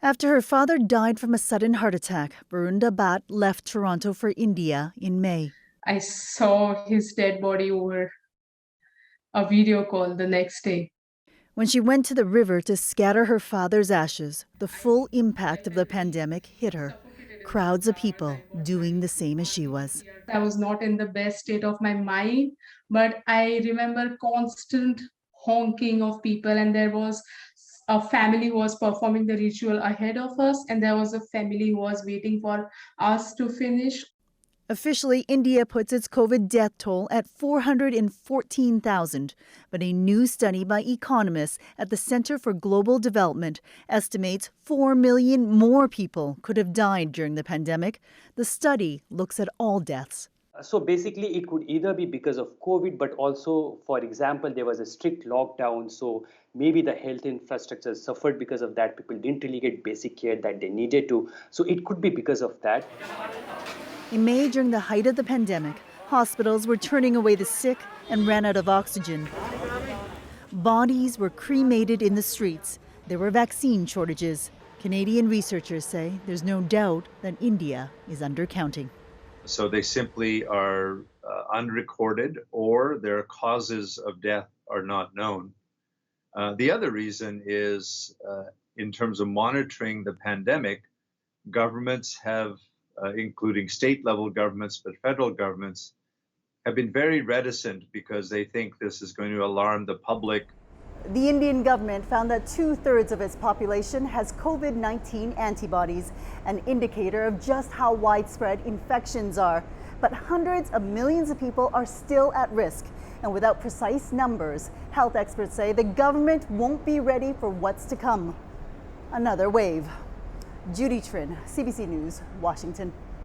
After her father died from a sudden heart attack, Varunda Bhatt left Toronto for India in May. I saw his dead body over a video call the next day. When she went to the river to scatter her father's ashes, the full impact of the pandemic hit her. Crowds of people doing the same as she was. I was not in the best state of my mind, but I remember constant honking of people, and there was a family who was performing the ritual ahead of us, and there was a family who was waiting for us to finish. Officially, India puts its COVID death toll at 414,000, but a new study by economists at the Center for Global Development estimates 4 million more people could have died during the pandemic. The study looks at all deaths. So basically, it could either be because of COVID, but also, for example, there was a strict lockdown. So maybe the health infrastructure suffered because of that. People didn't really get basic care that they needed to. So it could be because of that. In May, during the height of the pandemic, hospitals were turning away the sick and ran out of oxygen. Bodies were cremated in the streets. There were vaccine shortages. Canadian researchers say there's no doubt that India is undercounting. So they simply are unrecorded, or their causes of death are not known. The other reason is, in terms of monitoring the pandemic, governments have, including state-level governments, but federal governments, have been very reticent because they think this is going to alarm the public. The Indian government found that 2/3 of its population has COVID-19 antibodies, an indicator of just how widespread infections are. But hundreds of millions of people are still at risk. And without precise numbers, health experts say the government won't be ready for what's to come. Another wave. Judy Trin, CBC News, Washington.